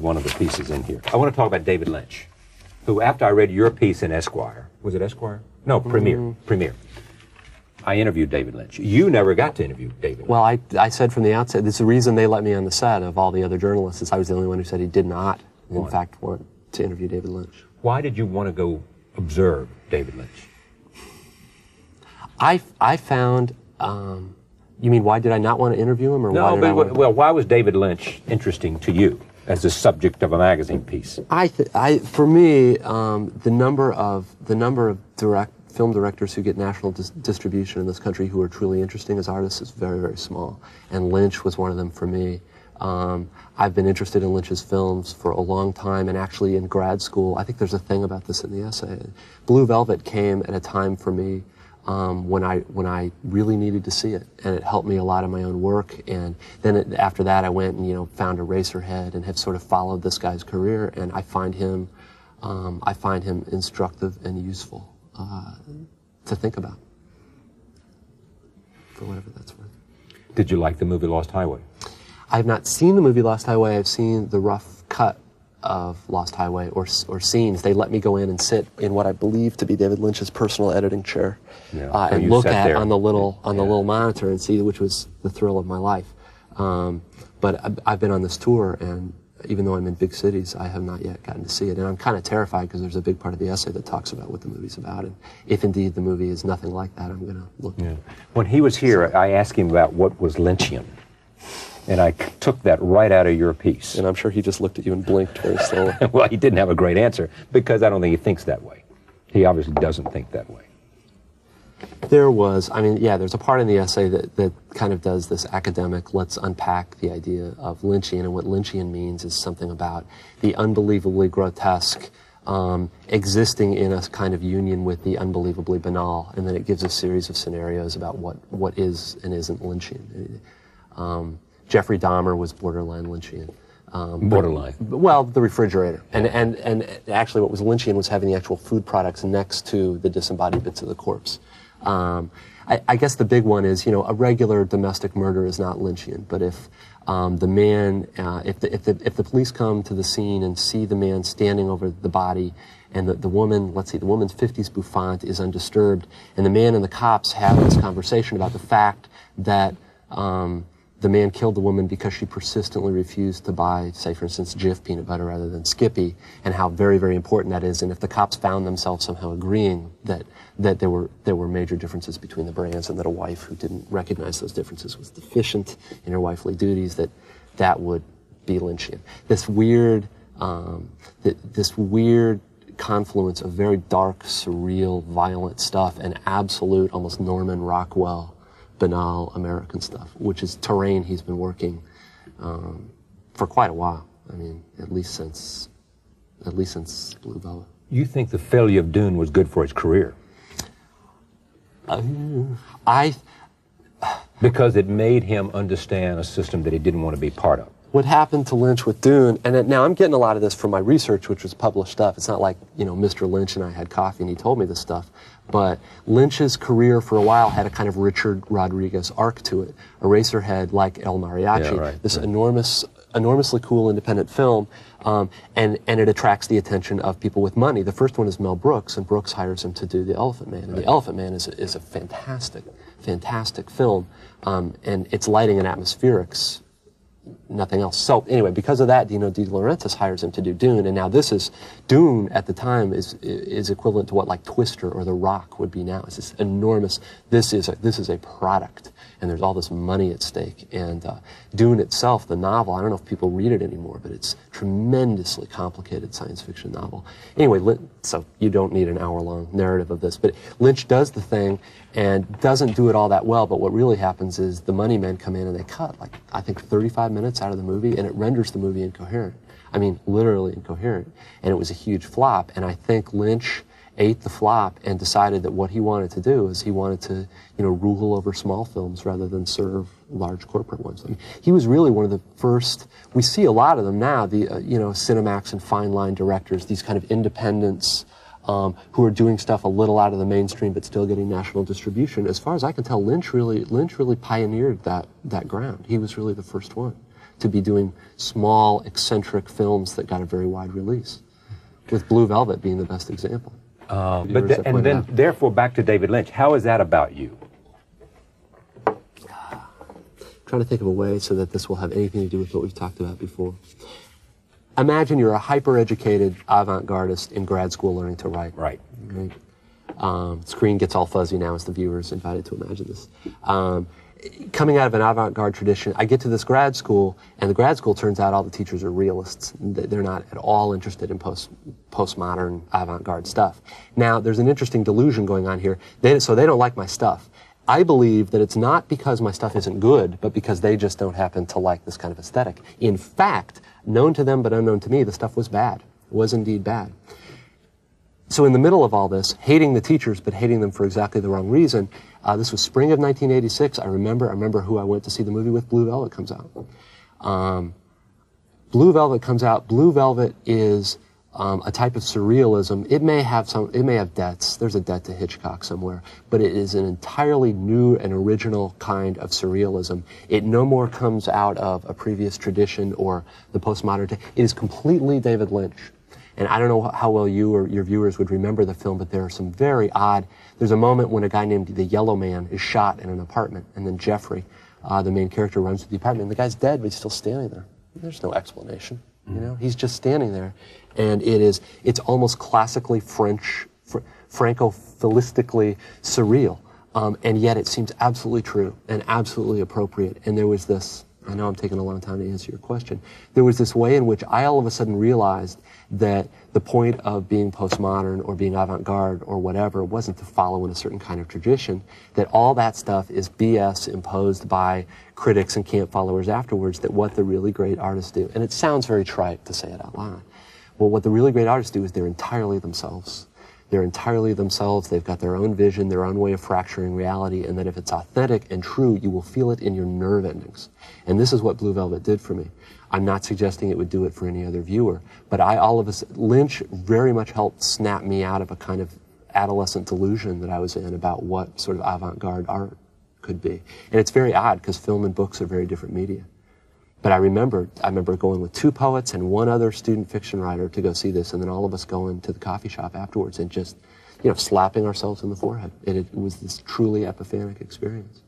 one of the pieces in here. I want to talk about David Lynch, who, after I read your piece in Esquire, was it Esquire? No, Premiere. I interviewed David Lynch. You never got to interview David Lynch. Well, I said from the outset, this is the reason they let me on the set of all the other journalists, is I was the only one who said he did not, in fact, want to interview David Lynch. Why did you want to go observe David Lynch? I found, you mean why did I not want to interview him? Or no, why but well, why was David Lynch interesting to you as the subject of a magazine piece? For me, the number of film directors who get national distribution in this country who are truly interesting as artists is very, very small. And Lynch was one of them for me. I've been interested in Lynch's films for a long time, and actually in grad school, I think there's a thing about this in the essay. Blue Velvet came at a time for me when I really needed to see it, and it helped me a lot in my own work. And then after that, I went and found Eraserhead and have sort of followed this guy's career, and I find him instructive and useful to think about, for whatever that's worth. Did you like the movie Lost Highway? I have not seen the movie Lost Highway. I've seen the rough cut of Lost Highway or scenes. They let me go in and sit in what I believe to be David Lynch's personal editing chair, and look at on the little monitor and see, which was the thrill of my life. But I've been on this tour, and even though I'm in big cities, I have not yet gotten to see it. And I'm kind of terrified because there's a big part of the essay that talks about what the movie's about. And if indeed the movie is nothing like that, I'm going to look. Yeah. When he was here, I asked him about what was Lynchian. And I took that right out of your piece. And I'm sure he just looked at you and blinked very slowly. Well, he didn't have a great answer because I don't think he thinks that way. He obviously doesn't think that way. There's a part in the essay that kind of does this academic, let's unpack the idea of Lynchian, and what Lynchian means is something about the unbelievably grotesque existing in a kind of union with the unbelievably banal, and then it gives a series of scenarios about what is and isn't Lynchian. Jeffrey Dahmer was borderline Lynchian. Borderline? Well, the refrigerator. And actually what was Lynchian was having the actual food products next to the disembodied bits of the corpse. I guess the big one is, a regular domestic murder is not Lynchian, but if the man, if the police come to the scene and see the man standing over the body, and the woman, let's see, the woman's 50s bouffant is undisturbed, and the man and the cops have this conversation about the fact that the man killed the woman because she persistently refused to buy, say, for instance, Jif peanut butter rather than Skippy, and how very, very important that is. And if the cops found themselves somehow agreeing that there were major differences between the brands, and that a wife who didn't recognize those differences was deficient in her wifely duties, that would be Lynchian. This weird confluence of very dark, surreal, violent stuff and absolute, almost Norman Rockwell, banal American stuff, which is terrain he's been working for quite a while. I mean, at least since Blue Velvet. You think the failure of Dune was good for his career? Because it made him understand a system that he didn't want to be part of. What happened to Lynch with Dune, and now I'm getting a lot of this from my research, which was published stuff. It's not like, Mr. Lynch and I had coffee and he told me this stuff. But Lynch's career for a while had a kind of Richard Rodriguez arc to it. Eraserhead, like El Mariachi, this enormously cool independent film, and it attracts the attention of people with money. The first one is Mel Brooks, and Brooks hires him to do The Elephant Man. And The Elephant Man is a fantastic film, and its lighting and atmospherics, nothing else. So anyway, because of that, Dino De Laurentiis hires him to do Dune, and now Dune at the time is equivalent to what like Twister or The Rock would be now. It's this enormous. This is a product, and there's all this money at stake. And Dune itself, the novel, I don't know if people read it anymore, but it's tremendously complicated science fiction novel. Anyway, so you don't need an hour-long narrative of this, but Lynch does the thing and doesn't do it all that well. But what really happens is the money men come in and they cut I think 35 minutes out of the movie, and it renders the movie incoherent. I mean, literally incoherent. And it was a huge flop. And I think Lynch ate the flop and decided that what he wanted to do is he wanted to, rule over small films rather than serve large corporate ones. I mean, he was really one of the first. We see a lot of them now. The Cinemax and Fine Line directors, these kind of independents who are doing stuff a little out of the mainstream but still getting national distribution. As far as I can tell, Lynch really pioneered that ground. He was really the first one. to be doing small, eccentric films that got a very wide release, with Blue Velvet being the best example. Therefore, back to David Lynch. How is that about you? Trying to think of a way so that this will have anything to do with what we've talked about before. Imagine you're a hyper-educated avant-gardist in grad school learning to write. Right. Screen gets all fuzzy now as the viewer is invited to imagine this. Coming out of an avant-garde tradition, I get to this grad school, and the grad school turns out all the teachers are realists. They're not at all interested in postmodern avant-garde stuff. Now, there's an interesting delusion going on here. So they don't like my stuff. I believe that it's not because my stuff isn't good, but because they just don't happen to like this kind of aesthetic. In fact, known to them but unknown to me, the stuff was bad. It was indeed bad. So in the middle of all this, hating the teachers, but hating them for exactly the wrong reason, this was spring of 1986. I remember who I went to see the movie with. Blue Velvet comes out. Blue Velvet comes out. Blue Velvet is a type of surrealism. It may have debts. There's a debt to Hitchcock somewhere, but it is an entirely new and original kind of surrealism. It no more comes out of a previous tradition or the postmodern. It is completely David Lynch. And I don't know how well you or your viewers would remember the film, but there are some very odd. There's a moment when a guy named the Yellow Man is shot in an apartment, and then Jeffrey, the main character, runs to the apartment, and the guy's dead, but he's still standing there. There's no explanation. You know, he's just standing there, and it's almost classically French, Franco-philistically surreal, and yet it seems absolutely true and absolutely appropriate. And there was this, I know I'm taking a long time to answer your question, there was this way in which I all of a sudden realized that the point of being postmodern or being avant-garde or whatever wasn't to follow in a certain kind of tradition, that all that stuff is BS imposed by critics and camp followers afterwards, that what the really great artists do, and it sounds very trite to say it out loud, well, what the really great artists do is they're entirely themselves. They're entirely themselves, they've got their own vision, their own way of fracturing reality, and that if it's authentic and true, you will feel it in your nerve endings. And this is what Blue Velvet did for me. I'm not suggesting it would do it for any other viewer, but Lynch very much helped snap me out of a kind of adolescent delusion that I was in about what sort of avant-garde art could be. And it's very odd because film and books are very different media. But I remember going with 2 poets and 1 other student fiction writer to go see this, and then all of us going to the coffee shop afterwards and just, slapping ourselves in the forehead. It was this truly epiphanic experience.